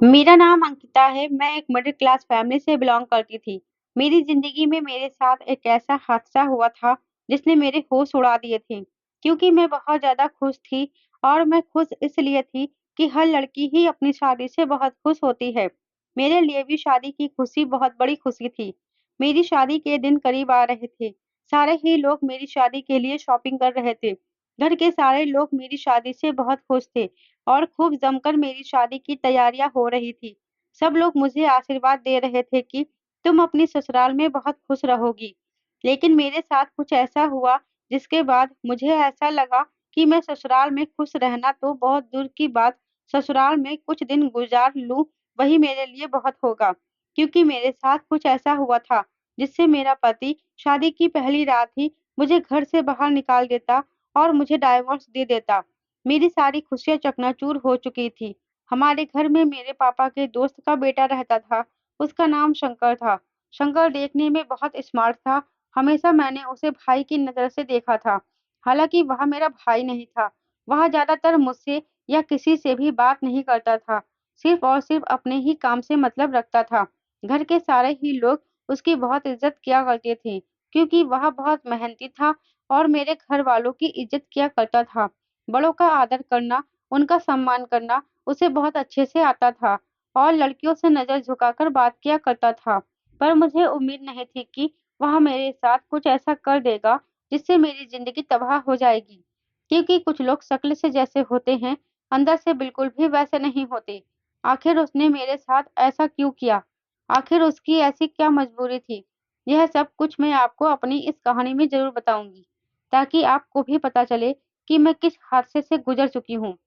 मेरा नाम अंकिता है। मैं एक मिडिल क्लास फैमिली से बिलॉन्ग करती थी। मेरी ज़िंदगी में मेरे साथ एक ऐसा हादसा हुआ था, जिसने मेरे होश उड़ा दिए थे। क्योंकि मैं बहुत ज़्यादा खुश थी और मैं खुश इसलिए थी कि हर लड़की ही अपनी शादी से बहुत खुश होती है। मेरे लिए भी शादी की खुशी बहुत बड़ी खुशी थी। मेरी शादी के दिन करीब आ रहे थे। सारे ही लोग मेरी शादी के लिए शॉपिंग कर रहे थे। घर के सारे लोग मेरी शादी से बहुत खुश थे। और खूब जमकर मेरी शादी की तैयारियां हो रही थी। सब लोग मुझे आशीर्वाद दे रहे थे कि तुम अपनी ससुराल में बहुत खुश रहोगी। लेकिन मेरे साथ कुछ ऐसा हुआ जिसके बाद मुझे ऐसा लगा कि मैं ससुराल में खुश रहना तो बहुत दूर की बात, ससुराल में कुछ दिन गुजार लूं वही मेरे लिए बहुत होगा। क्योंकि मेरे साथ कुछ ऐसा हुआ था जिससे मेरा पति शादी की पहली रात ही मुझे घर से बाहर निकाल देता और मुझे डाइवोर्स दे देता। मेरी सारी खुशियाँ चकनाचूर हो चुकी थी। हमारे घर में मेरे पापा के दोस्त का बेटा रहता था। उसका नाम शंकर था। शंकर देखने में बहुत स्मार्ट था। हमेशा मैंने उसे भाई की नज़र से देखा था। हालाँकि वह मेरा भाई नहीं था। वह ज़्यादातर मुझसे या किसी से भी बात नहीं करता था। सिर्फ़ और सिर्फ़ अपने ही काम से मतलब रखता था। घर के सारे ही लोग उसकी बहुत इज़्ज़त किया करते थे, क्योंकि वह बहुत मेहनती था और मेरे घर वालों की इज़्ज़त किया करता था। बड़ों का आदर करना, उनका सम्मान करना उसे बहुत अच्छे से आता था और लड़कियों से नज़र झुकाकर बात किया करता था। पर मुझे उम्मीद नहीं थी कि वह मेरे साथ कुछ ऐसा कर देगा जिससे मेरी ज़िंदगी तबाह हो जाएगी। क्योंकि कुछ लोग शक्ल से जैसे होते हैं, अंदर से बिल्कुल भी वैसे नहीं होते। आखिर उसने मेरे साथ ऐसा क्यों किया? आखिर उसकी ऐसी क्या मजबूरी थी? यह सब कुछ मैं आपको अपनी इस कहानी में ज़रूर बताऊँगी, ताकि आपको भी पता चले कि मैं किस हादसे से गुज़र चुकी हूँ।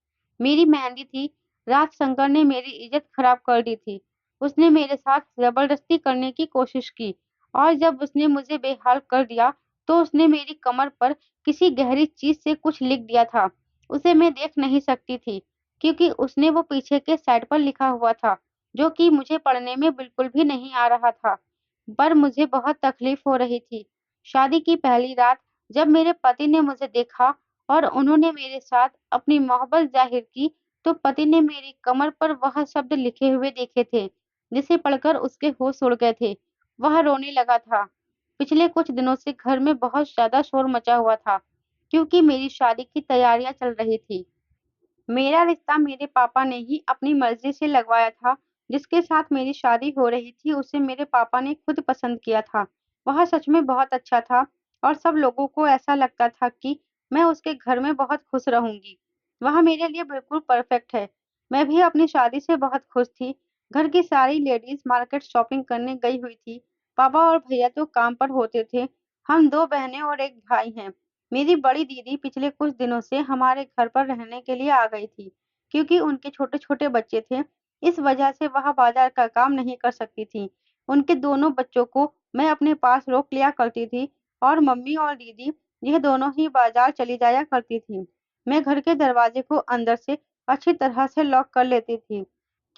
मेरी मेहंदी थी, रात शंकर ने मेरी इज़्ज़त ख़राब कर दी थी। उसने मेरे साथ ज़बरदस्ती करने की कोशिश की और जब उसने मुझे बेहाल कर दिया, तो उसने मेरी कमर पर किसी गहरी चीज़ से कुछ लिख दिया था। उसे मैं देख नहीं सकती थी, क्योंकि उसने वो पीछे के साइड पर लिखा हुआ था, जो कि मुझे पढ़ने में बिल्कुल भी नहीं आ रहा था। पर मुझे बहुत तकलीफ़ हो रही थी। शादी की पहली रात जब मेरे पति ने मुझे देखा और उन्होंने मेरे साथ अपनी मोहब्बत ज़ाहिर की, तो पति ने मेरी कमर पर वह शब्द लिखे हुए देखे थे, जिसे पढ़कर उसके होश उड़ गए थे। वह रोने लगा था। पिछले कुछ दिनों से घर में बहुत ज़्यादा शोर मचा हुआ था, क्योंकि मेरी शादी की तैयारियां चल रही थी। मेरा रिश्ता मेरे पापा ने ही अपनी मर्ज़ी से लगवाया था। जिसके साथ मेरी शादी हो रही थी, उसे मेरे पापा ने खुद पसंद किया था। वह सच में बहुत अच्छा था और सब लोगों को ऐसा लगता था कि मैं उसके घर में बहुत खुश रहूँगी। वह मेरे लिए बिल्कुल परफेक्ट है। मैं भी अपनी शादी से बहुत खुश थी। घर की सारी लेडीज़ मार्केट शॉपिंग करने गई हुई थी। पापा और भैया तो काम पर होते थे। हम 2 बहनें और 1 भाई हैं। मेरी बड़ी दीदी पिछले कुछ दिनों से हमारे घर पर रहने के लिए आ गई थी, क्योंकि उनके छोटे-छोटे बच्चे थे। इस वजह से वह बाजार का काम नहीं कर सकती थी। उनके दोनों बच्चों को मैं अपने पास रोक लिया करती थी और मम्मी और दीदी यह दोनों ही बाजार चली जाया करती थी। मैं घर के दरवाजे को अंदर से अच्छी तरह से लॉक कर लेती थी,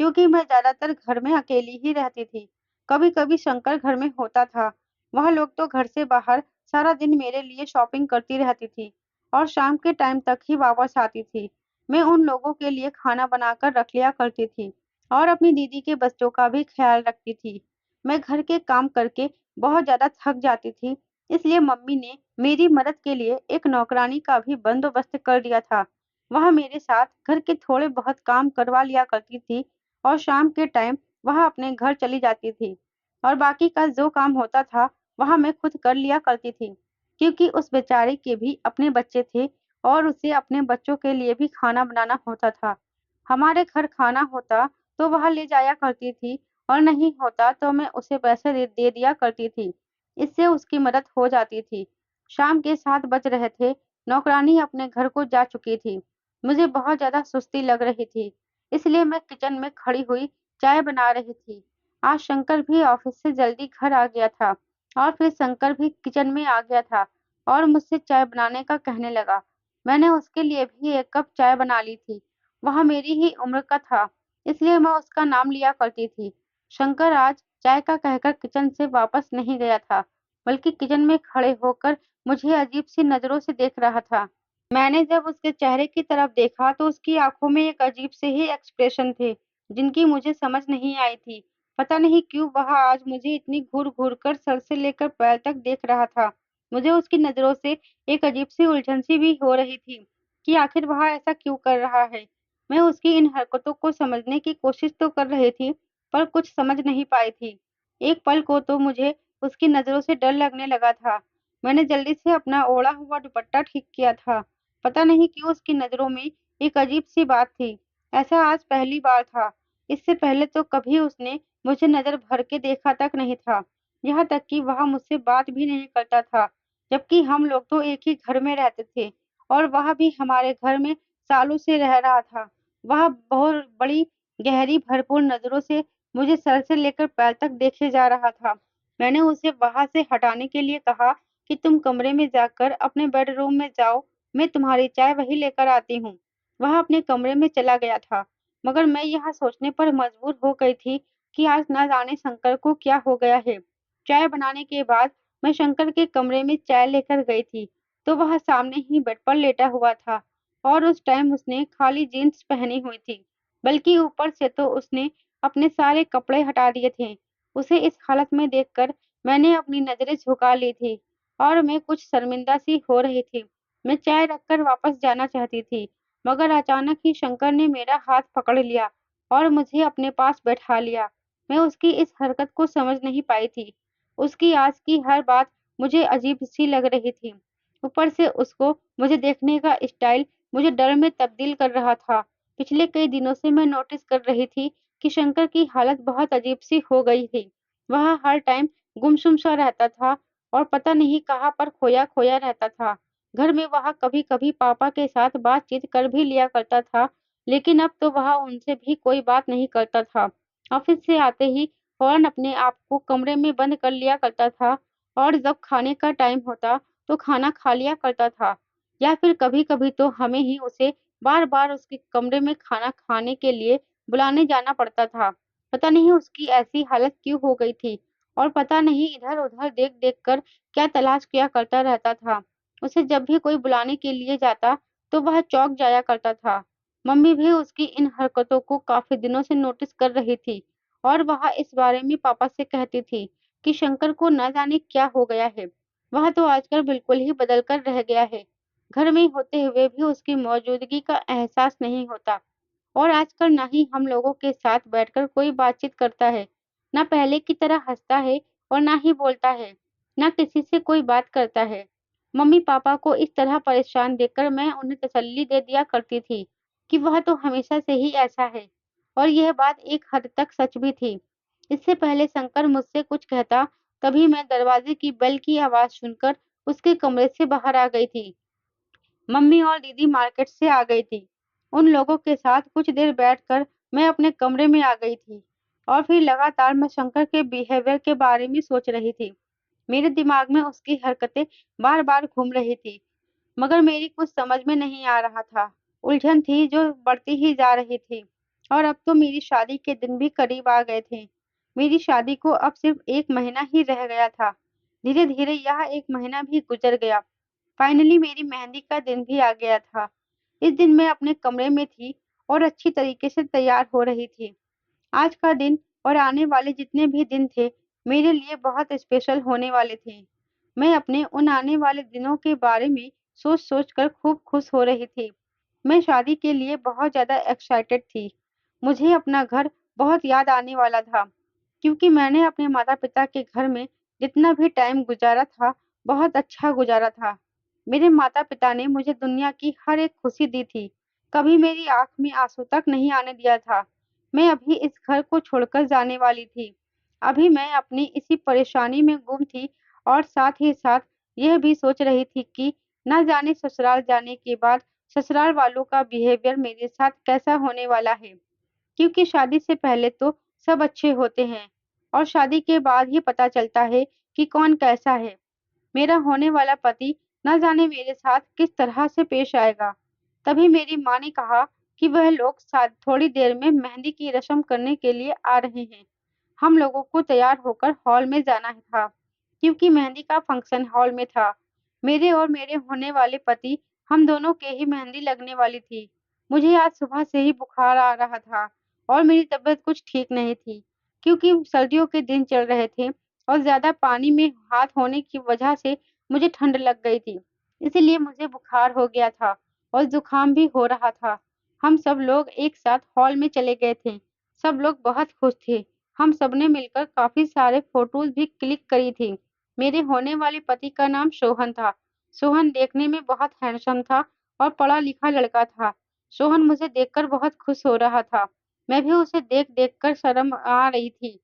क्योंकि मैं ज़्यादातर घर में अकेली ही रहती थी। कभी-कभी शंकर घर में होता था। वह लोग तो घर से बाहर सारा दिन मेरे लिए शॉपिंग करती रहती थी और शाम के टाइम तक ही वापस आती थी। मैं उन लोगों के लिए खाना बनाकर रख लिया करती थी और अपनी दीदी के बच्चों का भी ख्याल रखती थी। मैं घर के काम करके बहुत ज़्यादा थक जाती थी, इसलिए मम्मी ने मेरी मदद के लिए एक नौकरानी का भी बंदोबस्त कर दिया था। वह मेरे साथ घर के थोड़े बहुत काम करवा लिया करती थी और शाम के टाइम वह अपने घर चली जाती थी और बाकी का जो काम होता था, वह मैं खुद कर लिया करती थी। क्योंकि उस बेचारी के भी अपने बच्चे थे और उसे अपने बच्चों के लिए भी खाना बनाना होता था। हमारे घर खाना होता तो वह ले जाया करती थी और नहीं होता तो मैं उसे पैसे दे दिया करती थी। इससे उसकी मदद हो जाती थी। शाम के 7 बज रहे थे, नौकरानी अपने घर को जा चुकी थी। मुझे बहुत ज़्यादा सुस्ती लग रही थी, इसलिए मैं किचन में खड़ी हुई चाय बना रही थी। आज शंकर भी ऑफिस से जल्दी घर आ गया था और फिर शंकर भी किचन में आ गया था और मुझसे चाय बनाने का कहने लगा। मैंने उसके लिए भी 1 कप चाय बना ली थी। वह मेरी ही उम्र का था, इसलिए मैं उसका नाम लिया करती थी। शंकर आज चाय का कहकर किचन से वापस नहीं गया था, बल्कि किचन में खड़े होकर मुझे अजीब-सी नज़रों से देख रहा था। मैंने जब उसके चेहरे की तरफ देखा तो उसकी आँखों में एक अजीब से ही एक्सप्रेशन थे, जिनकी मुझे समझ नहीं आई थी। पता नहीं क्यों वह आज मुझे इतनी घूर-घूर कर सर से लेकर पैर तक देख रहा था। मुझे उसकी नज़रों से एक अजीब-सी उलझन-सी भी हो रही थी कि आखिर वह ऐसा क्यों कर रहा है। मैं उसकी इन हरकतों को समझने की कोशिश तो कर रही थी, पर कुछ समझ नहीं पाई थी। एक पल को तो मुझे उसकी नज़रों से डर लगने लगा था। मैंने जल्दी से अपना ओढ़ा हुआ दुपट्टा ठीक किया था। पता नहीं क्यों उसकी नज़रों में एक अजीब-सी बात थी। ऐसा आज पहली बार था। इससे पहले तो कभी उसने मुझे नज़र भर के देखा तक नहीं था। यहाँ तक कि वह मुझसे बात भी नहीं करता था, जबकि हम लोग तो एक ही घर में रहते थे और वह भी हमारे घर में सालों से रह रहा था। वह बहुत बड़ी, गहरी, भरपूर नज़रों से मुझे सर से लेकर पैर तक देखे जा रहा था। मैंने उसे वहाँ से हटाने के लिए कहा कि तुम कमरे में जाकर अपने बेडरूम में जाओ, मैं तुम्हारी चाय वहीं लेकर आती हूँ। वह अपने कमरे में चला गया था, मगर मैं यह सोचने पर मजबूर हो गई थी कि आज ना जाने शंकर को क्या हो गया है। चाय बनाने के बाद मैं शंकर के कमरे में चाय लेकर गई थी, तो वह सामने ही बेड पर लेटा हुआ था और उस टाइम उसने खाली जीन्स पहनी हुई थी, बल्कि ऊपर से तो उसने अपने सारे कपड़े हटा दिए थे। उसे इस हालत में देखकर मैंने अपनी नज़रें झुका ली थी और मैं कुछ शर्मिंदा-सी हो रही थी। मैं चाय रखकर वापस जाना चाहती थी, मगर अचानक ही शंकर ने मेरा हाथ पकड़ लिया और मुझे अपने पास बैठा लिया। मैं उसकी इस हरकत को समझ नहीं पाई थी। उसकी आज की हर बात मुझे अजीब-सी लग रही थी। ऊपर से उसको मुझे देखने का स्टाइल मुझे डर में तब्दील कर रहा था। पिछले कई दिनों से मैं नोटिस कर रही थी कि शंकर की हालत बहुत अजीब-सी हो गई थी। वह हर टाइम गुमसुम-सा रहता था और पता नहीं कहाँ पर खोया-खोया रहता था। घर में वह कभी-कभी पापा के साथ बातचीत कर भी लिया करता था, लेकिन अब तो वह उनसे भी कोई बात नहीं करता था। ऑफिस से आते ही फ़ौरन अपने आप को कमरे में बंद कर लिया करता था और जब खाने का टाइम होता, तो खाना खा लिया करता था या फिर कभी-कभी तो हमें ही उसे बार-बार उसके कमरे में खाना खाने के लिए बुलाने जाना पड़ता था। पता नहीं उसकी ऐसी हालत क्यों हो गई थी और पता नहीं इधर-उधर देख-देख कर क्या तलाश किया करता रहता था। उसे जब भी कोई बुलाने के लिए जाता, तो वह चौंक जाया करता था। मम्मी भी उसकी इन हरकतों को काफ़ी दिनों से नोटिस कर रही थी और वह इस बारे में पापा से कहती थी कि शंकर को न जाने क्या हो गया है। वह तो आजकल बिल्कुल ही बदल कर रह गया है। घर में होते हुए भी उसकी मौजूदगी का एहसास नहीं होता और आजकल ना ही हम लोगों के साथ बैठकर कोई बातचीत करता है, ना पहले की तरह हँसता है और ना ही बोलता है, ना किसी से कोई बात करता है। मम्मी-पापा को इस तरह परेशान देखकर मैं उन्हें तसल्ली दे दिया करती थी कि वह तो हमेशा से ही ऐसा है और यह बात एक हद तक सच भी थी। इससे पहले शंकर मुझसे कुछ कहता, तभी मैं दरवाजे की बेल की आवाज़ सुनकर उसके कमरे से बाहर आ गई थी। मम्मी और दीदी मार्केट से आ गई थी। उन लोगों के साथ कुछ देर बैठकर मैं अपने कमरे में आ गई थी और फिर लगातार मैं शंकर के बिहेवियर के बारे में सोच रही थी। मेरे दिमाग में उसकी हरकतें बार-बार घूम रही थी, मगर मेरी कुछ समझ में नहीं आ रहा था। उलझन थी जो बढ़ती ही जा रही थी और अब तो मेरी शादी के दिन भी करीब आ गए थे। मेरी शादी को अब सिर्फ 1 महीना ही रह गया था। धीरे-धीरे यह 1 महीना भी गुज़र गया। फाइनली मेरी मेहंदी का दिन भी आ गया था। इस दिन मैं अपने कमरे में थी और अच्छी तरीके से तैयार हो रही थी। आज का दिन और आने वाले जितने भी दिन थे, मेरे लिए बहुत स्पेशल होने वाले थे। मैं अपने उन आने वाले दिनों के बारे में सोच-सोच कर खूब खुश हो रही थी। मैं शादी के लिए बहुत ज़्यादा एक्साइटेड थी। मुझे अपना घर बहुत याद आने वाला था, क्योंकि मैंने अपने माता-पिता के घर में जितना भी टाइम गुज़ारा था, बहुत अच्छा गुज़ारा था। मेरे माता-पिता ने मुझे दुनिया की हर एक खुशी दी थी, कभी मेरी आँख में आँसू तक नहीं आने दिया था। मैं अभी इस घर को छोड़कर जाने वाली थी। अभी मैं अपनी इसी परेशानी में गुम थी और साथ ही साथ यह भी सोच रही थी कि ना जाने ससुराल जाने के बाद ससुराल वालों का बिहेवियर मेरे साथ कैसा होने वाला है। क्योंकि शादी से पहले तो सब अच्छे होते हैं और शादी के बाद ही पता चलता है कि कौन कैसा है। मेरा होने वाला पति न जाने मेरे साथ किस तरह से पेश आएगा। तभी मेरी माँ ने कहा कि वह लोग शायद थोड़ी देर में मेहंदी की रस्म करने के लिए आ रहे हैं। हम लोगों को तैयार होकर हॉल में जाना था, क्योंकि मेहंदी का फंक्शन हॉल में था। मेरे और मेरे होने वाले पति, हम दोनों के ही मेहंदी लगने वाली थी। मुझे आज सुबह से ही बुखार आ रहा था और मेरी तबीयत कुछ ठीक नहीं थी, क्योंकि सर्दियों के दिन चल रहे थे और ज़्यादा पानी में हाथ होने की वजह से मुझे ठंड लग गई थी। इसीलिए मुझे बुखार हो गया था और ज़ुकाम भी हो रहा था। हम सब लोग एक साथ हॉल में चले गए थे। सब लोग बहुत खुश थे। हम सबने मिलकर काफ़ी सारे फ़ोटोज़ भी क्लिक करी थी। मेरे होने वाले पति का नाम सोहन था। सोहन देखने में बहुत हैंडसम था और पढ़ा-लिखा लड़का था। सोहन मुझे देखकर बहुत खुश हो रहा था। मैं भी उसे देख-देख कर शर्म आ रही थी,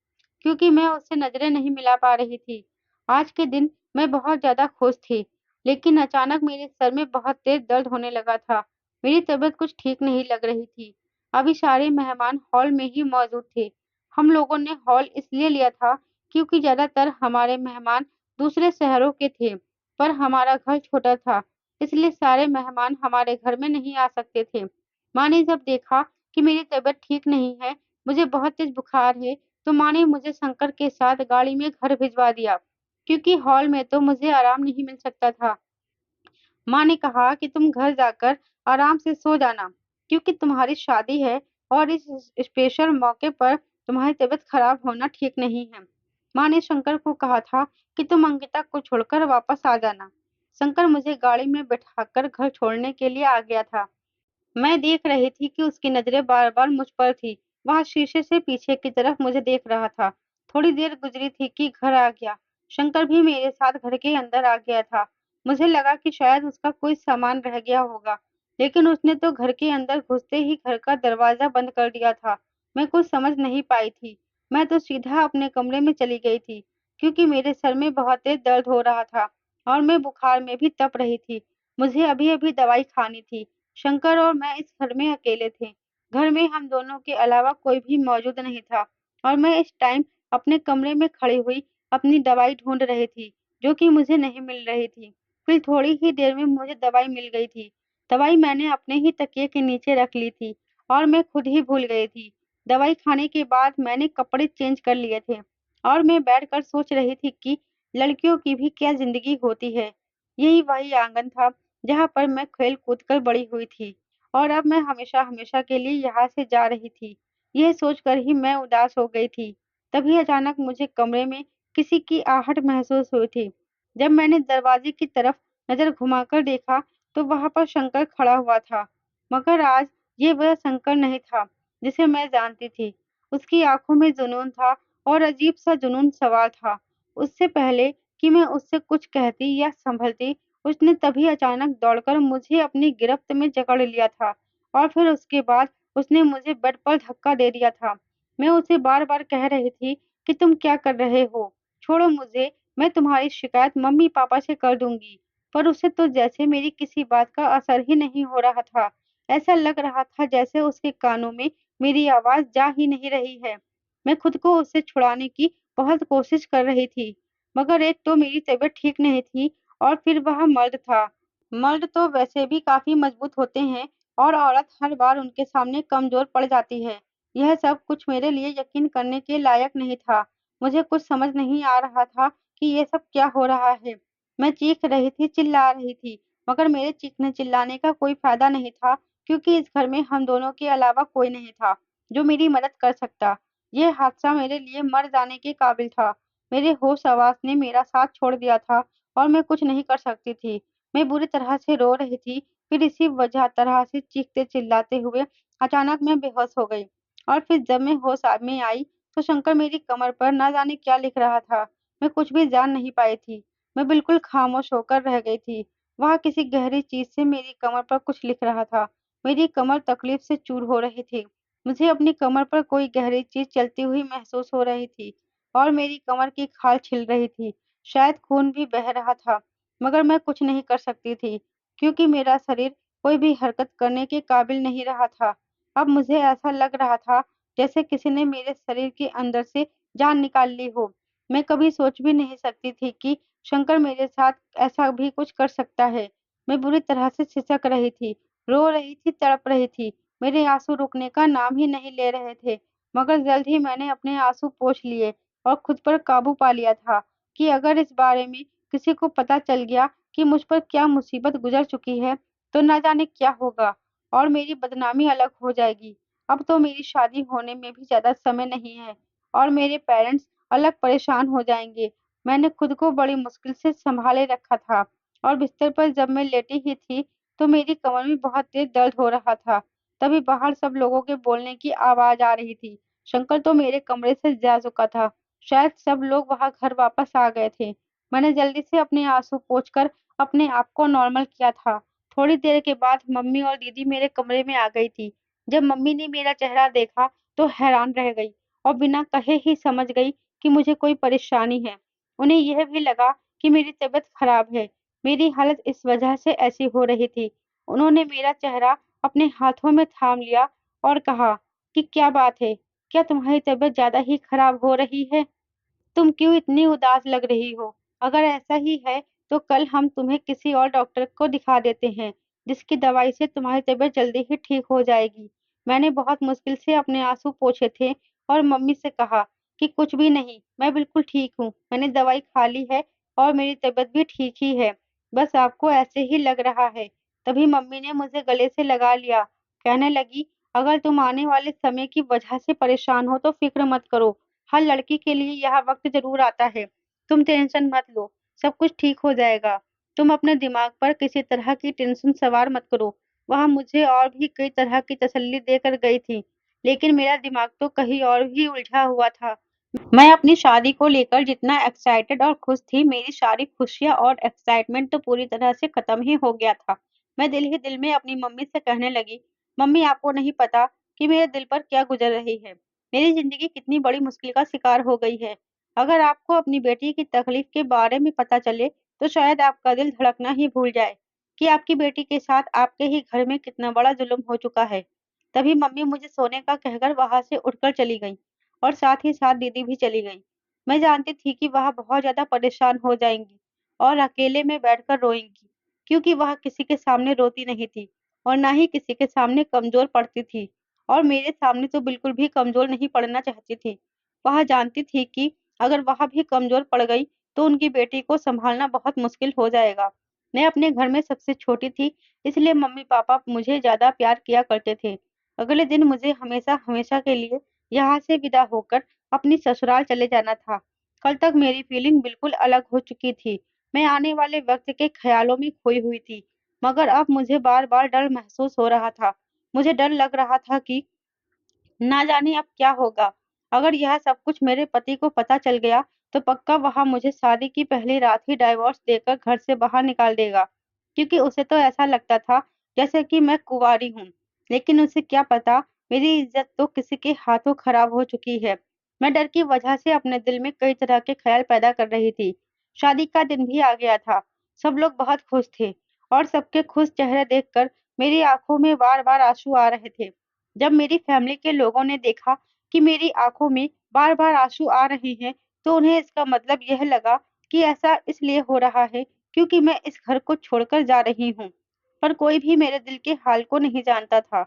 क्योंकि मैं उससे नज़रें नहीं मिला पा रही थी। आज के दिन मैं बहुत ज़्यादा खुश थी, लेकिन अचानक मेरे सर में बहुत तेज़ दर्द होने लगा था। मेरी तबीयत कुछ ठीक नहीं लग रही थी। अभी सारे मेहमान हॉल में ही मौजूद थे। हम लोगों ने हॉल इसलिए लिया था, क्योंकि ज़्यादातर हमारे मेहमान दूसरे शहरों के थे, पर हमारा घर छोटा था, इसलिए सारे मेहमान हमारे घर में नहीं आ सकते थे। माँ ने जब देखा कि मेरी तबीयत ठीक नहीं है, मुझे बहुत तेज़ बुखार है, तो माँ ने मुझे शंकर के साथ गाड़ी में घर भिजवा दिया, क्योंकि हॉल में तो मुझे आराम नहीं मिल सकता था। माँ ने कहा कि तुम घर जाकर आराम से सो जाना, क्योंकि तुम्हारी शादी है और इस स्पेशल मौके पर तुम्हारी तबीयत खराब होना ठीक नहीं है। माँ ने शंकर को कहा था कि तुम अंकिता को छोड़कर वापस आ जाना। शंकर मुझे गाड़ी में बैठाकर घर छोड़ने के लिए आ गया था। मैं देख रही थी कि उसकी नज़रें बार-बार मुझ पर थी। वह शीशे से पीछे की तरफ मुझे देख रहा था। थोड़ी देर गुज़री थी कि घर आ गया। शंकर भी मेरे साथ घर के अंदर आ गया था। मुझे लगा कि शायद उसका कोई सामान रह गया होगा, लेकिन उसने तो घर के अंदर घुसते ही घर का दरवाज़ा बंद कर दिया था। मैं कुछ समझ नहीं पाई थी। मैं तो सीधा अपने कमरे में चली गई थी, क्योंकि मेरे सर में बहुत तेज़ दर्द हो रहा था और मैं बुखार में भी तप रही थी। मुझे अभी-अभी दवाई खानी थी। शंकर और मैं इस घर में अकेले थे। घर में हम दोनों के अलावा कोई भी मौजूद नहीं था और मैं इस टाइम अपने कमरे में खड़ी हुई अपनी दवाई ढूँढ रही थी, जो कि मुझे नहीं मिल रही थी। फिर थोड़ी ही देर में मुझे दवाई मिल गई थी। दवाई मैंने अपने ही तकिए के नीचे रख ली थी और मैं खुद ही भूल गई थी। दवाई खाने के बाद मैंने कपड़े चेंज कर लिए थे और मैं बैठकर सोच रही थी कि लड़कियों की भी क्या ज़िंदगी होती है। यही वही आँगन था जहाँ पर मैं खेल-कूद कर बड़ी हुई थी और अब मैं हमेशा-हमेशा के लिए यहाँ से जा रही थी। यह सोचकर ही मैं उदास हो गई थी। तभी अचानक मुझे कमरे में किसी की आहट महसूस हुई थी। जब मैंने दरवाजे की तरफ नज़र घुमाकर देखा, तो वहाँ पर शंकर खड़ा हुआ था। मगर आज ये वह शंकर नहीं था, जिसे मैं जानती थी। उसकी आँखों में जुनून था और अजीब-सा जुनून सवार था। उससे पहले कि मैं उससे कुछ कहती या संभलती, उसने तभी अचानक दौड़कर मुझे अपनी गिरफ्त में जकड़ लिया था और फिर उसके बाद उसने मुझे बेड पर धक्का दे दिया था। मैं उसे बार-बार कह रही थी कि तुम क्या कर रहे हो? छोड़ो मुझे, मैं तुम्हारी शिकायत मम्मी-पापा से कर दूँगी। पर उसे तो जैसे मेरी किसी बात का असर ही नहीं हो रहा था। ऐसा लग रहा था जैसे उसके कानों में मेरी आवाज़ जा ही नहीं रही है। मैं खुद को उससे छुड़ाने की बहुत कोशिश कर रही थी, मगर एक तो मेरी तबीयत ठीक नहीं थी और फिर वह मर्द था। मर्द तो वैसे भी काफ़ी मज़बूत होते हैं और औरत हर बार उनके सामने कमज़ोर पड़ जाती है। यह सब कुछ मेरे लिए यकीन करने के लायक नहीं था। मुझे कुछ समझ नहीं आ रहा था कि ये सब क्या हो रहा है। मैं चीख रही थी, चिल्ला रही थी, मगर मेरे चीखने-चिल्लाने का कोई फ़ायदा नहीं था, क्योंकि इस घर में हम दोनों के अलावा कोई नहीं था, जो मेरी मदद कर सकता। यह हादसा मेरे लिए मर जाने के काबिल था। मेरे होश-हवास ने मेरा साथ छोड़ दिया था और मैं कुछ नहीं कर सकती थी। मैं बुरी तरह से रो रही थी, फिर इसी वजह तरह से चीखते-चिल्लाते हुए अचानक मैं बेहोश हो गई और फिर जब मैं होश में आई, तो शंकर मेरी कमर पर न जाने क्या लिख रहा था। मैं कुछ भी जान नहीं पाई थी। मैं बिल्कुल खामोश होकर रह गई थी। वह किसी गहरी चीज़ से मेरी कमर पर कुछ लिख रहा था। मेरी कमर तकलीफ से चूर हो रही थी। मुझे अपनी कमर पर कोई गहरी चीज़ चलती हुई महसूस हो रही थी और मेरी कमर की खाल छिल रही थी। शायद खून भी बह रहा था, मगर मैं कुछ नहीं कर सकती थी, क्योंकि मेरा शरीर कोई भी हरकत करने के काबिल नहीं रहा था। अब मुझे ऐसा लग रहा था जैसे किसी ने मेरे शरीर के अंदर से जान निकाल ली हो। मैं कभी सोच भी नहीं सकती थी कि शंकर मेरे साथ ऐसा भी कुछ कर सकता है। मैं बुरी तरह से सिसक रही थी, रो रही थी, तड़प रही थी। मेरे आँसू रुकने का नाम ही नहीं ले रहे थे, मगर जल्द ही मैंने अपने आँसू पोंछ लिए और खुद पर काबू पा लिया था कि अगर इस बारे में किसी को पता चल गया कि मुझ पर क्या मुसीबत गुज़र चुकी है, तो न जाने क्या होगा और मेरी बदनामी अलग हो जाएगी। अब तो मेरी शादी होने में भी ज़्यादा समय नहीं है और मेरे पेरेंट्स अलग परेशान हो जाएँगे। मैंने खुद को बड़ी मुश्किल से सँभाले रखा था और बिस्तर पर जब मैं लेटी ही थी, तो मेरी कमर में बहुत तेज़ दर्द हो रहा था। तभी बाहर सब लोगों के बोलने की आवाज़ आ रही थी। शंकर तो मेरे कमरे से जा चुका था। शायद सब लोग वहाँ घर वापस आ गए थे। मैंने जल्दी से अपने आँसू पोंछकर अपने आप को नॉर्मल किया था। थोड़ी देर के बाद मम्मी और दीदी मेरे कमरे में आ गई थी। जब मम्मी ने मेरा चेहरा देखा तो हैरान रह गई और बिना कहे ही समझ गई कि मुझे कोई परेशानी है। उन्हें यह भी लगा कि मेरी तबीयत खराब है। मेरी हालत इस वजह से ऐसी हो रही थी। उन्होंने मेरा चेहरा अपने हाथों में थाम लिया और कहा कि क्या बात है? क्या तुम्हारी तबीयत ज़्यादा ही खराब हो रही है? तुम क्यों इतनी उदास लग रही हो? अगर ऐसा ही है, तो कल हम तुम्हें किसी और डॉक्टर को दिखा देते हैं, जिसकी दवाई से तुम्हारी तबीयत जल्दी ही ठीक हो जाएगी। मैंने बहुत मुश्किल से अपने आँसू पोंछे थे और मम्मी से कहा कि कुछ भी नहीं, मैं बिल्कुल ठीक हूँ। मैंने दवाई खा ली है और मेरी तबीयत भी ठीक ही है। बस आपको ऐसे ही लग रहा है। तभी मम्मी ने मुझे गले से लगा लिया, कहने लगी, अगर तुम आने वाले समय की वजह से परेशान हो, तो फ़िक्र मत करो। हर लड़की के लिए यह वक़्त ज़रूर आता है। तुम टेंशन मत लो, सब कुछ ठीक हो जाएगा। तुम अपने दिमाग पर किसी तरह की टेंशन सवार मत करो। वह मुझे और भी कई तरह की तसल्ली देकर गई थी, लेकिन मेरा दिमाग तो कहीं और ही उलझा हुआ था। मैं अपनी शादी को लेकर जितना एक्साइटेड और खुश थी, मेरी सारी खुशियाँ और एक्साइटमेंट तो पूरी तरह से खत्म ही हो गया था। मैं दिल ही दिल में अपनी मम्मी से कहने लगी, मम्मी आपको नहीं पता कि मेरे दिल पर क्या गुजर रही है। मेरी ज़िंदगी कितनी बड़ी मुश्किल का शिकार हो गई है। अगर आपको अपनी बेटी की तकलीफ के बारे में पता चले, तो शायद आपका दिल धड़कना ही भूल जाए कि आपकी बेटी के साथ आपके ही घर में कितना बड़ा जुल्म हो चुका है। तभी मम्मी मुझे सोने का कहकर वहाँ से उठकर चली गई। और साथ ही साथ दीदी भी चली गई। मैं जानती थी कि वह बहुत ज़्यादा परेशान हो जाएँगी और अकेले में बैठकर रोएँगी, क्योंकि वह किसी के सामने रोती नहीं थी और ना ही किसी के सामने कमज़ोर पड़ती थी और मेरे सामने तो बिल्कुल भी कमज़ोर नहीं पड़ना चाहती थी। वह जानती थी कि अगर वह भी कमज़ोर पड़ गई, तो उनकी बेटी को सँभालना बहुत मुश्किल हो जाएगा। मैं अपने घर में सबसे छोटी थी, इसलिए मम्मी-पापा मुझे ज़्यादा प्यार किया करते थे। अगले दिन मुझे हमेशा के लिए यहाँ से विदा होकर अपनी ससुराल चले जाना था। कल तक मेरी फीलिंग बिल्कुल अलग हो चुकी थी। मैं आने वाले वक़्त के ख़्यालों में खोई हुई थी, मगर अब मुझे बार-बार डर महसूस हो रहा था। मुझे डर लग रहा था कि ना जाने अब क्या होगा? अगर यह सब कुछ मेरे पति को पता चल गया, तो पक्का वह मुझे शादी की पहली रात ही डाइवोर्स देकर घर से बाहर निकाल देगा। क्योंकि उसे तो ऐसा लगता था जैसे कि मैं कुँवारी हूँ। लेकिन उसे क्या पता मेरी इज़्ज़त तो किसी के हाथों खराब हो चुकी है। मैं डर की वजह से अपने दिल में कई तरह के ख़्याल पैदा कर रही थी। शादी का दिन भी आ गया था। सब लोग बहुत खुश थे और सबके खुश चेहरे देखकर मेरी आँखों में बार-बार आँसू आ रहे थे। जब मेरी फैमिली के लोगों ने देखा कि मेरी आँखों में बार-बार आँसू आ रहे हैं, तो उन्हें इसका मतलब यह लगा कि ऐसा इसलिए हो रहा है क्योंकि मैं इस घर को छोड़कर जा रही हूँ। पर कोई भी मेरे दिल के हाल को नहीं जानता था।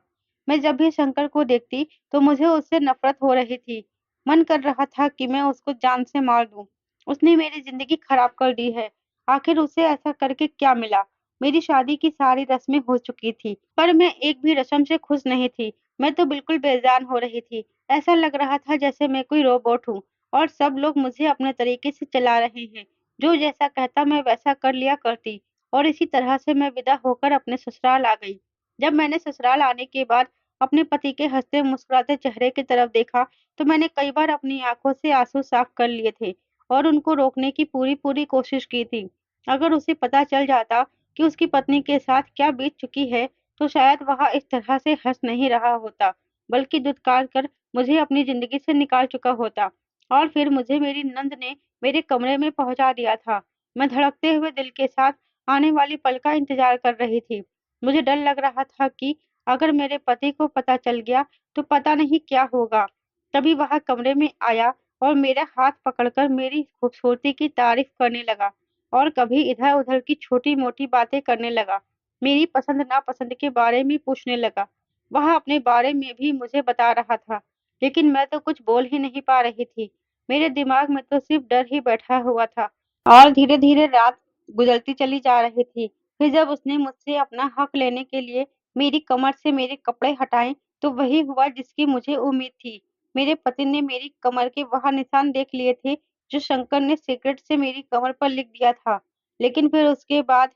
मैं जब भी शंकर को देखती, तो मुझे उससे नफ़रत हो रही थी। मन कर रहा था कि मैं उसको जान से मार दूँ। उसने मेरी ज़िंदगी खराब कर दी है। आखिर उसे ऐसा करके क्या मिला? मेरी शादी की सारी रस्में हो चुकी थी, पर मैं एक भी रस्म से खुश नहीं थी। मैं तो बिल्कुल बेजान हो रही थी। ऐसा लग रहा था जैसे मैं कोई रोबोट हूँ और सब लोग मुझे अपने तरीके से चला रहे हैं। जो जैसा कहता मैं वैसा कर लिया करती और इसी तरह से मैं विदा होकर अपने ससुराल आ गई। जब मैंने ससुराल आने के बाद अपने पति के हँसते मुस्कुराते चेहरे की तरफ देखा, तो मैंने कई बार अपनी आँखों से आँसू साफ कर लिए थे और उनको रोकने की पूरी-पूरी कोशिश की थी। अगर उसे पता चल जाता कि उसकी पत्नी के साथ क्या बीत चुकी है, तो शायद वह इस तरह से हँस नहीं रहा होता, बल्कि धुतकार कर मुझे अपनी ज़िंदगी से निकाल चुका होता। और फिर मुझे मेरी नंद ने मेरे कमरे में पहुँचा दिया था। मैं धड़कते हुए दिल के साथ आने वाली पल का इंतज़ार कर रही थी। मुझे डर लग रहा था कि अगर मेरे पति को पता चल गया, तो पता नहीं क्या होगा। तभी वह कमरे में आया और मेरा हाथ पकड़कर मेरी खूबसूरती की तारीफ़ करने लगा और कभी इधर-उधर की छोटी-मोटी बातें करने लगा। मेरी पसंद-नापसंद के बारे में पूछने लगा। वह अपने बारे में भी मुझे बता रहा था, लेकिन मैं तो कुछ बोल ही नहीं पा रही थी। मेरे दिमाग में तो सिर्फ़ डर ही बैठा हुआ था और धीरे-धीरे रात गुज़रती चली जा रही थी। फिर जब उसने मुझसे अपना हक़ लेने के लिए मेरी कमर से मेरे कपड़े हटाए, तो वही हुआ जिसकी मुझे उम्मीद थी। मेरे पति ने मेरी कमर के वहाँ निशान देख लिए थे, जो शंकर ने सिगरेट से मेरी कमर पर लिख दिया था। लेकिन फिर उसके बाद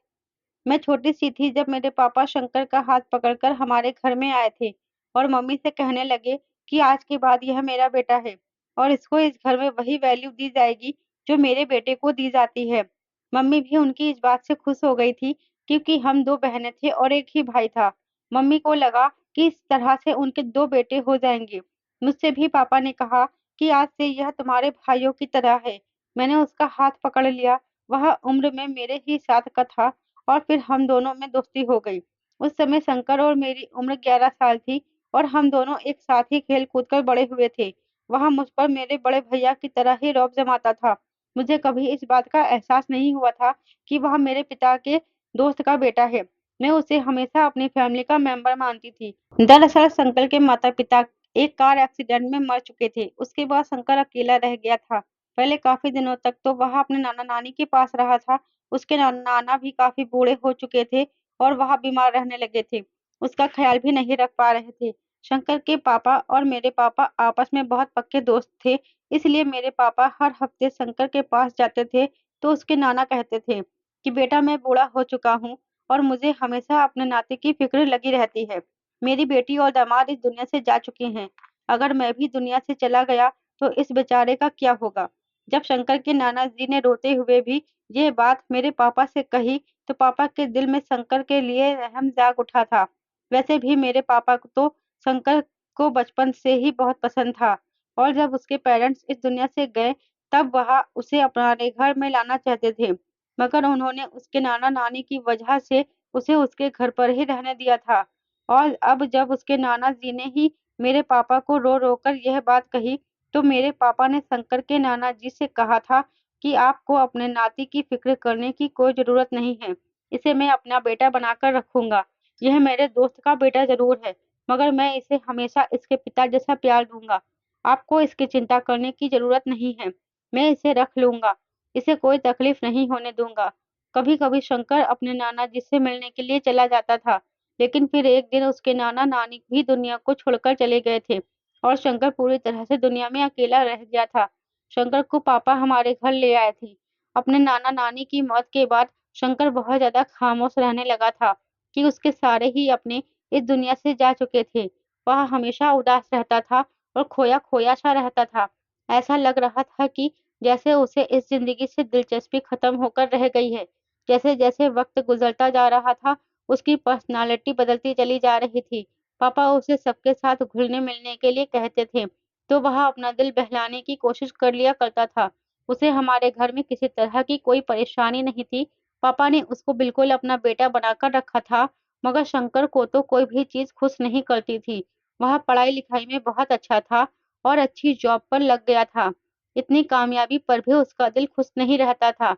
मैं छोटी-सी थी जब मेरे पापा शंकर का हाथ पकड़कर हमारे घर में आए थे और मम्मी से कहने लगे कि आज के बाद यह मेरा बेटा है और इसको इस घर में वही वैल्यू दी जाएगी जो मेरे बेटे को दी जाती है। मम्मी भी उनकी इस बात से खुश हो गई थी क्योंकि हम 2 बहनें थे और एक ही भाई था। मम्मी को लगा कि इस तरह से उनके 2 बेटे हो जाएँगे। मुझसे भी पापा ने कहा कि आज से यह तुम्हारे भाइयों की तरह है। मैंने उसका हाथ पकड़ लिया। वह उम्र में मेरे ही साथ का था और फिर हम दोनों में दोस्ती हो गई। उस समय शंकर और मेरी उम्र 11 साल थी और हम दोनों एक साथ ही खेल-कूद कर बड़े हुए थे। वह मुझ पर मेरे बड़े भैया की तरह ही रौब जमाता था। मुझे कभी इस बात का एहसास नहीं हुआ था कि वह मेरे पिता के दोस्त का बेटा है। मैं उसे हमेशा अपनी फैमिली का मेंबर मानती थी। दरअसल शंकर के माता-पिता एक कार एक्सीडेंट में मर चुके थे। उसके बाद शंकर अकेला रह गया था। पहले काफ़ी दिनों तक तो वह अपने नाना-नानी के पास रहा था। उसके नाना भी काफ़ी बूढ़े हो चुके थे और वह बीमार रहने लगे थे। उसका ख़्याल भी नहीं रख पा रहे थे। शंकर के पापा और मेरे पापा आपस में बहुत पक्के दोस्त थे, इसलिए मेरे पापा हर हफ्ते शंकर के पास जाते थे, तो उसके नाना कहते थे कि बेटा मैं बूढ़ा हो चुका हूँ और मुझे हमेशा अपने नाती की फ़िक्र लगी रहती है। मेरी बेटी और दामाद इस दुनिया से जा चुके हैं। अगर मैं भी दुनिया से चला गया, तो इस बेचारे का क्या होगा? जब शंकर के नाना जी ने रोते हुए भी ये बात मेरे पापा से कही, तो पापा के दिल में शंकर के लिए रहम जाग उठा था। वैसे भी मेरे पापा को तो शंकर को बचपन से ही बहुत पसंद था और जब उसके पेरेंट्स इस दुनिया से गए, तब वह उसे अपने घर में लाना चाहते थे। मगर उन्होंने उसके नाना-नानी की वजह से उसे उसके घर पर ही रहने दिया था। और अब जब उसके नाना जी ने ही मेरे पापा को रो-रो कर यह बात कही, तो मेरे पापा ने शंकर के नाना जी से कहा था कि आपको अपने नाती की फ़िक्र करने की कोई ज़रूरत नहीं है। इसे मैं अपना बेटा बनाकर रखूँगा। यह मेरे दोस्त का बेटा ज़रूर है, मगर मैं इसे हमेशा इसके पिता जैसा प्यार दूँगा। आपको इसकी चिंता करने की ज़रूरत नहीं है। मैं इसे रख लूँगा। इसे कोई तकलीफ़ नहीं होने दूँगा। कभी-कभी शंकर अपने नाना जी से मिलने के लिए चला जाता था, लेकिन फिर एक दिन उसके नाना-नानी भी दुनिया को छोड़कर चले गए थे और शंकर पूरी तरह से दुनिया में अकेला रह गया था। शंकर को पापा हमारे घर ले आए थे। अपने नाना-नानी की मौत के बाद शंकर बहुत ज़्यादा खामोश रहने लगा था कि उसके सारे ही अपने इस दुनिया से जा चुके थे। वह हमेशा उदास रहता था और खोया-खोया सा रहता था। ऐसा लग रहा था कि जैसे उसे इस ज़िंदगी से दिलचस्पी खत्म होकर रह गई है। जैसे-जैसे वक़्त गुज़रता जा रहा था, उसकी पर्सनैलिटी बदलती चली जा रही थी। पापा उसे सबके साथ घुलने-मिलने के लिए कहते थे, तो वह अपना दिल बहलाने की कोशिश कर लिया करता था। उसे हमारे घर में किसी तरह की कोई परेशानी नहीं थी। पापा ने उसको बिल्कुल अपना बेटा बनाकर रखा था, मगर शंकर को तो कोई भी चीज़ खुश नहीं करती थी। वह पढ़ाई-लिखाई में बहुत अच्छा था और अच्छी जॉब पर लग गया था। इतनी कामयाबी पर भी उसका दिल खुश नहीं रहता था।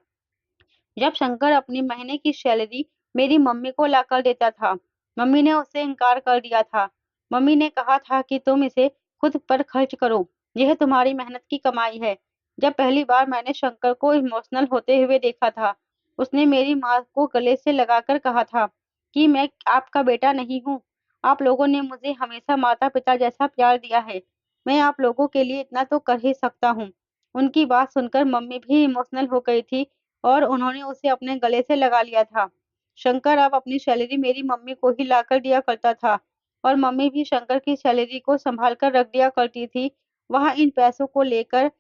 जब शंकर अपनी महीने की सैलरी मेरी मम्मी को लाकर देता था, मम्मी ने उससे इनकार कर दिया था। मम्मी ने कहा था कि तुम इसे खुद पर खर्च करो, यह तुम्हारी मेहनत की कमाई है। जब पहली बार मैंने शंकर को इमोशनल होते हुए देखा था, उसने मेरी माँ को गले से लगाकर कहा था कि मैं आपका बेटा नहीं हूँ। आप लोगों ने मुझे हमेशा माता-पिता जैसा प्यार दिया है। मैं आप लोगों के लिए इतना तो कर ही सकता हूँ। उनकी बात सुनकर मम्मी भी इमोशनल हो गई थी और उन्होंने उसे अपने गले से लगा लिया था। शंकर अब अपनी सैलरी मेरी मम्मी को ही लाकर दिया करता था और मम्मी भी शंकर की सैलरी को सँभाल कर रख दिया करती थी। वह इन पैसों को लेकर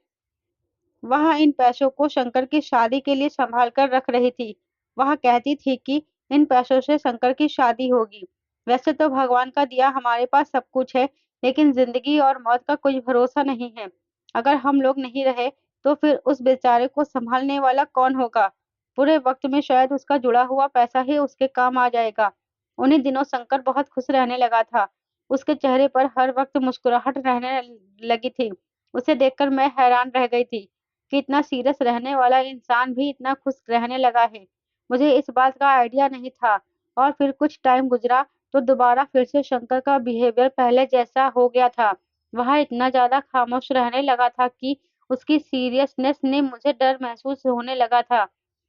वह इन पैसों को शंकर की शादी के लिए सँभाल कर रख रही थी। वह कहती थी कि इन पैसों से शंकर की शादी होगी। वैसे तो भगवान का दिया हमारे पास सब कुछ है, लेकिन ज़िंदगी और मौत का कुछ भरोसा नहीं है। अगर हम लोग नहीं रहे, तो फिर उस बेचारे को सँभालने वाला कौन होगा? बुरे वक़्त में शायद उसका जुड़ा हुआ पैसा ही उसके काम आ जाएगा। उन्हीं दिनों शंकर बहुत खुश रहने लगा था। उसके चेहरे पर हर वक़्त मुस्कुराहट रहने लगी थी। उसे देखकर मैं हैरान रह गई थी कि इतना सीरियस रहने वाला इंसान भी इतना खुश रहने लगा है। मुझे इस बात का आइडिया नहीं था और फिर कुछ टाइम गुज़रा तो दोबारा फिर से शंकर का बिहेवियर पहले जैसा हो गया था। वह इतना ज़्यादा खामोश रहने लगा था कि उसकी सीरियसनेस ने मुझे डर महसूस होने लगा था।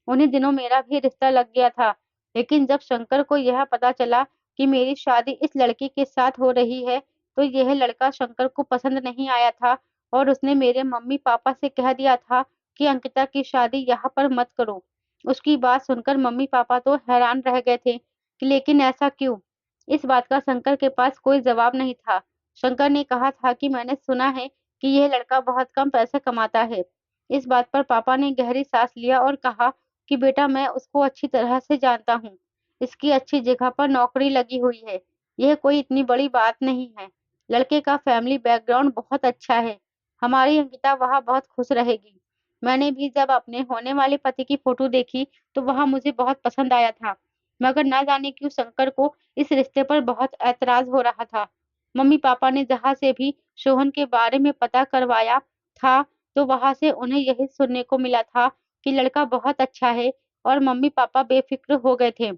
उन्हीं दिनों मेरा भी रिश्ता लग गया था, लेकिन जब शंकर को यह पता चला कि मेरी शादी इस लड़के के साथ हो रही है, तो यह लड़का शंकर को पसंद नहीं आया था और उसने मेरे मम्मी-पापा से कह दिया था कि अंकिता की शादी यहाँ पर मत करो। उसकी बात सुनकर मम्मी-पापा तो हैरान रह गए थे कि लेकिन ऐसा क्यों? इस बात का शंकर के पास कोई जवाब नहीं था। शंकर ने कहा था कि मैंने सुना है कि यह लड़का बहुत कम पैसे कमाता है। इस बात पर पापा ने गहरी सांस लिया और कहा कि बेटा मैं उसको अच्छी तरह से जानता हूँ। इसकी अच्छी जगह पर नौकरी लगी हुई है। यह कोई इतनी बड़ी बात नहीं है। लड़के का फैमिली बैकग्राउंड बहुत अच्छा है। हमारी अंकिता वहाँ बहुत खुश रहेगी। मैंने भी जब अपने होने वाले पति की फोटो देखी तो वह मुझे बहुत पसंद आया था। मगर ना जाने क्यों शंकर को इस रिश्ते पर बहुत ऐतराज हो रहा था। मम्मी-पापा ने जहाँ से भी शोहन के बारे में पता करवाया था, तो वहाँ से उन्हें यही सुनने को मिला था कि लड़का बहुत अच्छा है और मम्मी-पापा बेफ़िक्र हो गए थे।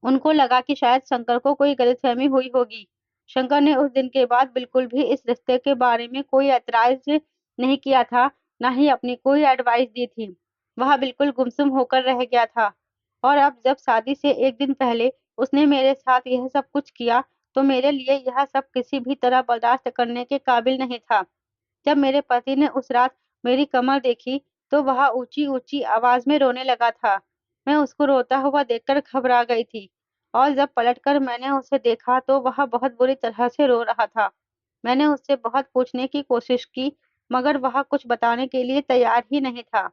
उनको लगा कि शायद शंकर को कोई गलतफ़हमी हुई होगी। शंकर ने उस दिन के बाद बिल्कुल भी इस रिश्ते के बारे में कोई ऐतराज़ नहीं किया था, ना ही अपनी कोई एडवाइस दी थी। वह बिल्कुल गुमसुम होकर रह गया था। और अब जब शादी से 1 दिन पहले उसने मेरे साथ यह सब कुछ किया, तो मेरे लिए यह सब किसी भी तरह बर्दाश्त करने के काबिल नहीं था। जब मेरे पति ने उस रात मेरी कमर देखी, तो वह ऊँची-ऊँची आवाज़ में रोने लगा था। मैं उसको रोता हुआ देखकर घबरा गई थी और जब पलटकर मैंने उसे देखा तो वह बहुत बुरी तरह से रो रहा था। मैंने उससे बहुत पूछने की कोशिश की, मगर वह कुछ बताने के लिए तैयार ही नहीं था।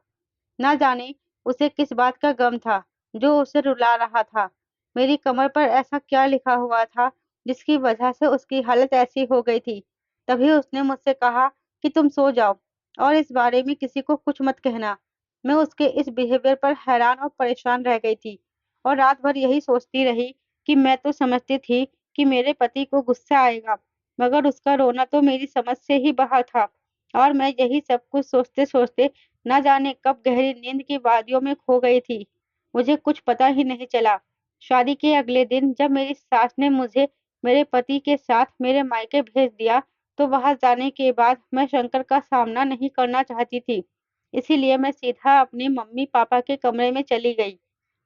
ना जाने उसे किस बात का गम था, जो उसे रुला रहा था। मेरी कमर पर ऐसा क्या लिखा हुआ था, जिसकी वजह से उसकी हालत ऐसी हो गई थी। तभी उसने मुझसे कहा कि तुम सो जाओ और इस बारे में किसी को कुछ मत कहना। मैं उसके इस बिहेवियर पर हैरान और परेशान रह गई थी और रात भर यही सोचती रही कि मैं तो समझती थी कि मेरे पति को गुस्सा आएगा, मगर उसका रोना तो मेरी समझ से ही बाहर था और मैं यही सब कुछ सोचते-सोचते ना जाने कब गहरी नींद की वादियों में खो गई थी। मुझे कुछ पता ही नहीं चला। शादी के अगले दिन जब मेरी सास ने मुझे मेरे पति के साथ मेरे मायके भेज दिया, तो वहाँ जाने के बाद मैं शंकर का सामना नहीं करना चाहती थी। इसीलिए मैं सीधा अपने मम्मी-पापा के कमरे में चली गई।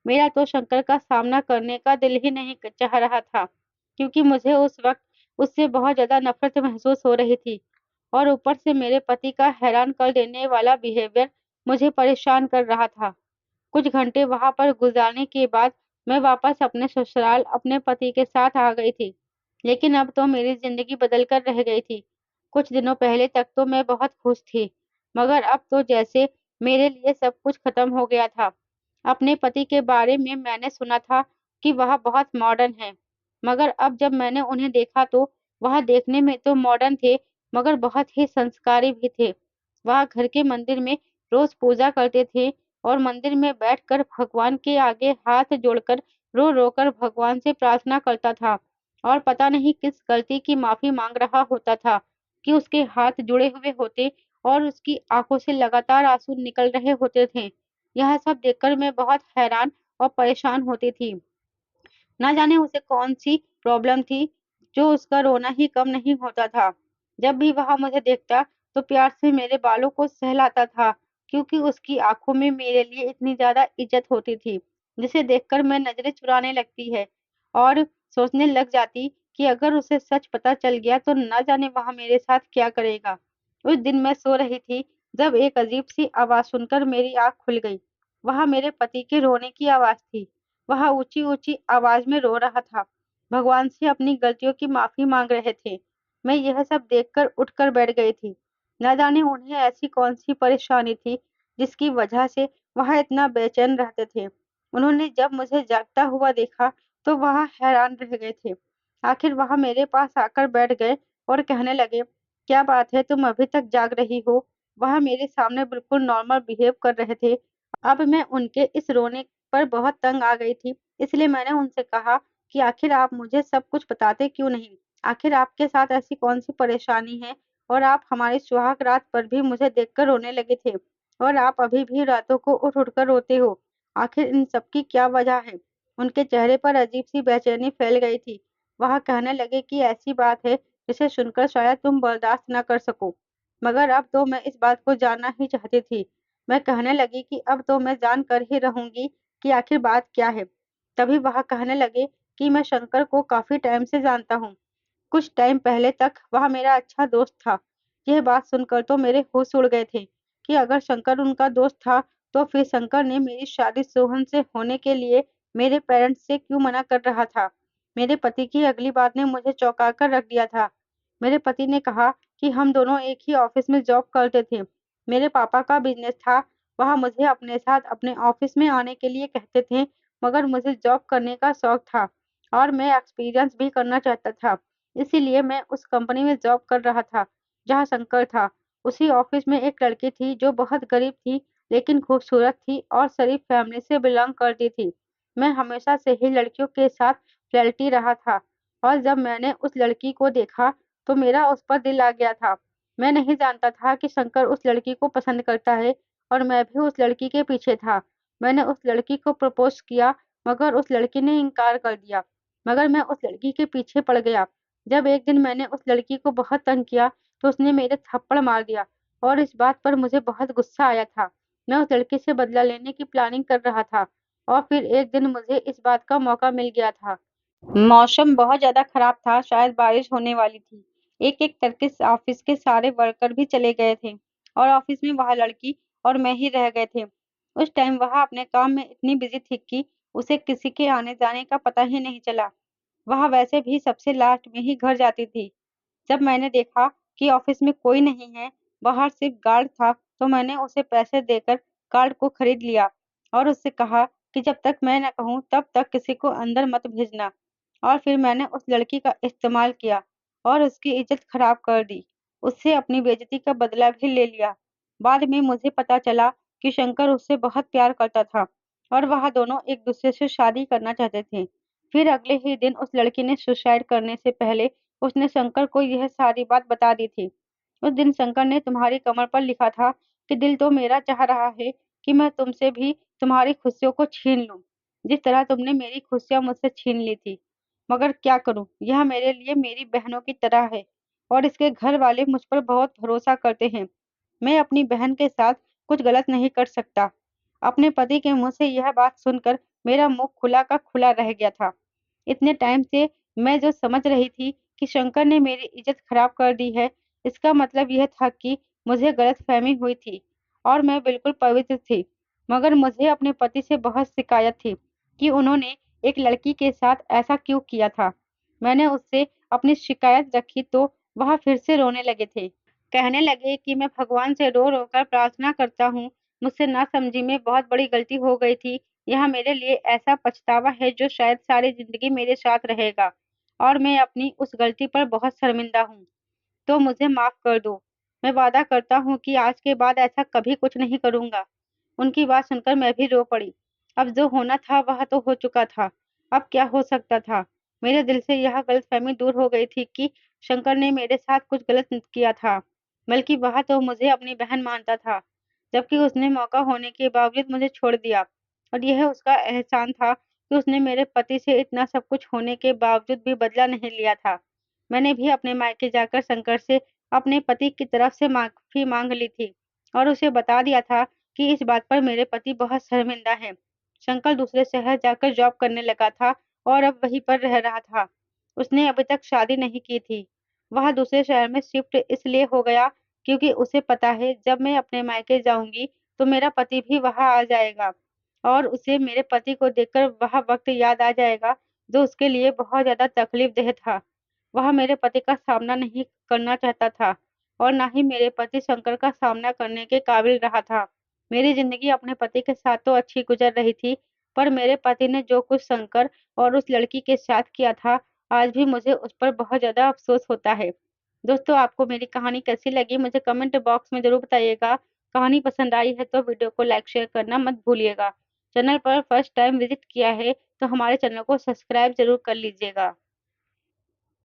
मेरा तो शंकर का सामना करने का दिल ही नहीं चाह रहा था, क्योंकि मुझे उस वक़्त उससे बहुत ज़्यादा नफ़रत महसूस हो रही थी और ऊपर से मेरे पति का हैरान कर देने वाला बिहेवियर मुझे परेशान कर रहा था। कुछ घंटे वहाँ पर गुज़ारने के बाद मैं वापस अपने ससुराल अपने पति के साथ आ गई थी। लेकिन अब तो मेरी ज़िंदगी बदल कर रह गई थी। कुछ दिनों पहले तक तो मैं बहुत खुश थी, मगर अब तो जैसे मेरे लिए सब कुछ खत्म हो गया था। अपने पति के बारे में मैंने सुना था कि वह बहुत मॉडर्न है, मगर अब जब मैंने उन्हें देखा तो वह देखने में तो मॉडर्न थे, मगर बहुत ही संस्कारी भी थे। वह घर के मंदिर में रोज़ पूजा करते थे और मंदिर में बैठकर भगवान के आगे हाथ जोड़कर रो-रो कर भगवान से प्रार्थना करता था और पता नहीं किस गलती की माफ़ी माँग रहा होता था कि उसके हाथ जुड़े हुए होते और उसकी आँखों से लगातार आँसू निकल रहे होते थे। यह सब देखकर मैं बहुत हैरान और परेशान होती थी। ना जाने उसे कौन-सी प्रॉब्लम थी, जो उसका रोना ही कम नहीं होता था। जब भी वह मुझे देखता, तो प्यार से मेरे बालों को सहलाता था, क्योंकि उसकी आँखों में मेरे लिए इतनी ज़्यादा इज़्ज़त होती थी, जिसे देखकर मैं नज़रें चुराने लगती है और सोचने लग जाती कि अगर उसे सच पता चल गया, तो ना जाने वह मेरे साथ क्या करेगा। उस दिन मैं सो रही थी, जब एक अजीब-सी आवाज़ सुनकर मेरी आँख खुल गई। वह मेरे पति के रोने की आवाज़ थी। वह ऊँची-ऊँची आवाज़ में रो रहा था, भगवान से अपनी गलतियों की माफ़ी माँग रहे थे। मैं यह सब देखकर उठकर बैठ गई थी। न जाने उन्हें ऐसी कौन-सी परेशानी थी, जिसकी वजह से वह इतना बेचैन रहते थे। उन्होंने जब मुझे जागता हुआ देखा, तो वह हैरान रह गए थे। आखिर वह मेरे पास आकर बैठ गए और कहने लगे, "क्या बात है, तुम अभी तक जाग रही हो?" वह मेरे सामने बिल्कुल नॉर्मल बिहेव कर रहे थे। अब मैं उनके इस रोने पर बहुत तंग आ गई थी, इसलिए मैंने उनसे कहा कि आखिर आप मुझे सब कुछ बताते क्यों नहीं? आखिर आपके साथ ऐसी कौन-सी परेशानी है और आप हमारी सुहाग रात पर भी मुझे देखकर रोने लगे थे और आप अभी भी रातों को उठ-उठ कर रोते हो। आखिर इन सब की क्या वजह है? उनके चेहरे पर अजीब-सी बेचैनी फैल गई थी। वह कहने लगे कि ऐसी बात है, जिसे सुनकर शायद तुम बर्दाश्त न कर सको। मगर अब तो मैं इस बात को जानना ही चाहती थी। मैं कहने लगी कि अब तो मैं जान कर ही रहूँगी कि आखिर बात क्या है? तभी वह कहने लगे कि मैं शंकर को काफ़ी टाइम से जानता हूँ। कुछ टाइम पहले तक वह मेरा अच्छा दोस्त था। यह बात सुनकर तो मेरे होश उड़ गए थे कि अगर शंकर उनका दोस्त था, तो फिर शंकर ने मेरी शादी सोहन से होने के लिए मेरे पेरेंट्स से क्यों मना कर रहा था? मेरे पति की अगली बात ने मुझे चौंका कर रख दिया था। मेरे पति ने कहा कि हम दोनों एक ही ऑफिस में जॉब करते थे। मेरे पापा का बिजनेस था, वह मुझे अपने साथ अपने ऑफिस में आने के लिए कहते थे, मगर मुझे जॉब करने का शौक था और मैं एक्सपीरियंस भी करना चाहता था। इसीलिए मैं उस कंपनी में जॉब कर रहा था, जहाँ शंकर था। उसी ऑफिस में एक लड़की थी जो बहुत गरीब थी, लेकिन खूबसूरत थी और शरीफ फैमिली से बिलोंग करती थी। मैं हमेशा से ही लड़कियों के साथ फ्लर्टी रहा था और जब मैंने उस लड़की को देखा, तो मेरा उस पर दिल आ गया था। मैं नहीं जानता था कि शंकर उस लड़की को पसंद करता है और मैं भी उस लड़की के पीछे था। मैंने उस लड़की को प्रपोज़ किया, मगर उस लड़की ने इनकार कर दिया। मगर मैं उस लड़की के पीछे पड़ गया। जब एक दिन मैंने उस लड़की को बहुत तंग किया, तो उसने मेरे थप्पड़ मार दिया और इस बात पर मुझे बहुत गुस्सा आया था। मैं उस लड़की से बदला लेने की प्लानिंग कर रहा था और फिर एक दिन मुझे इस बात का मौका मिल गया था। मौसम बहुत ज़्यादा खराब था, शायद बारिश होने वाली थी। एक-एक करके ऑफिस के सारे वर्कर भी चले गए थे और ऑफिस में वह लड़की और मैं ही रह गए थे। उस टाइम वह अपने काम में इतनी बिज़ी थी कि उसे किसी के आने-जाने का पता ही नहीं चला। वह वैसे भी सबसे लास्ट में ही घर जाती थी। जब मैंने देखा कि ऑफिस में कोई नहीं है, बाहर सिर्फ गार्ड था, तो मैंने उसे पैसे देकर गार्ड को खरीद लिया और उससे कहा कि जब तक मैं न कहूँ तब तक किसी को अंदर मत भेजना। और फिर मैंने उस लड़की का इस्तेमाल किया और उसकी इज़्ज़त खराब कर दी। उससे अपनी बेइज़्ज़ती का बदला भी ले लिया। बाद में मुझे पता चला कि शंकर उससे बहुत प्यार करता था और वह दोनों एक-दूसरे से शादी करना चाहते थे। फिर अगले ही दिन उस लड़की ने सुसाइड करने से पहले उसने शंकर को यह सारी बात बता दी थी। उस दिन शंकर ने तुम्हारी कमर पर लिखा था कि दिल तो मेरा चाह रहा है कि मैं तुमसे भी तुम्हारी खुशियों को छीन लूँ, जिस तरह तुमने मेरी खुशियाँ मुझसे छीन ली थी। मगर क्या करूँ, यह मेरे लिए मेरी बहनों की तरह है और इसके घर वाले मुझ पर बहुत भरोसा करते हैं। मैं अपनी बहन के साथ कुछ गलत नहीं कर सकता। अपने पति के मुँह से यह बात सुनकर मेरा मुँह खुला का खुला रह गया था। इतने टाइम से मैं जो समझ रही थी कि शंकर ने मेरी इज़्ज़त खराब कर दी है, इसका मतलब यह था कि मुझे गलतफ़हमी हुई थी और मैं बिल्कुल पवित्र थी। मगर मुझे अपने पति से बहुत शिकायत थी कि उन्होंने एक लड़की के साथ ऐसा क्यों किया था। मैंने उससे अपनी शिकायत रखी तो वह फिर से रोने लगे थे। कहने लगे कि मैं भगवान से रो-रो कर प्रार्थना करता हूँ, मुझसे नासमझी में बहुत बड़ी गलती हो गई थी। यह मेरे लिए ऐसा पछतावा है जो शायद सारी ज़िंदगी मेरे साथ रहेगा और मैं अपनी उस गलती पर बहुत शर्मिंदा हूँ। तो मुझे माफ़ कर दो। मैं वादा करता हूँ कि आज के बाद ऐसा कभी कुछ नहीं करूँगा। उनकी बात सुनकर मैं भी रो पड़ी। अब जो होना था वह तो हो चुका था। अब क्या हो सकता था? मेरे दिल से यह गलतफ़हमी दूर हो गई थी कि शंकर ने मेरे साथ कुछ गलत किया था। बल्कि वह तो मुझे अपनी बहन मानता था, जबकि उसने मौका होने के बावजूद मुझे छोड़ दिया। और यह उसका एहसान था कि उसने मेरे पति से इतना सब कुछ होने के बावजूद भी बदला नहीं लिया था। मैंने भी अपने मायके जाकर शंकर से अपने पति की तरफ से माफ़ी माँग ली थी और उसे बता दिया था कि इस बात पर मेरे पति बहुत शर्मिंदा हैं। शंकर दूसरे शहर जाकर जॉब करने लगा था और अब वहीं पर रह रहा था। उसने अभी तक शादी नहीं की थी। वह दूसरे शहर में शिफ्ट इसलिए हो गया क्योंकि उसे पता है जब मैं अपने मायके जाऊँगी तो मेरा पति भी वहाँ आ जाएगा और उसे मेरे पति को देखकर वह वक़्त याद आ जाएगा जो उसके लिए बहुत ज़्यादा तकलीफ़देह था। वह मेरे पति का सामना नहीं करना चाहता था और ना ही मेरे पति शंकर का सामना करने के काबिल रहा था। मेरी ज़िंदगी अपने पति के साथ तो अच्छी गुज़र रही थी, पर मेरे पति ने जो कुछ शंकर और उस लड़की के साथ किया था, आज भी मुझे उस पर बहुत ज़्यादा अफ़सोस होता है। दोस्तों, आपको मेरी कहानी कैसी लगी मुझे कमेंट बॉक्स में ज़रूर बताइएगा। कहानी पसंद आई है तो वीडियो को लाइक शेयर करना मत भूलिएगा। चैनल पर फर्स्ट टाइम विज़िट किया है तो हमारे चैनल को सब्सक्राइब ज़रूर कर लीजिएगा।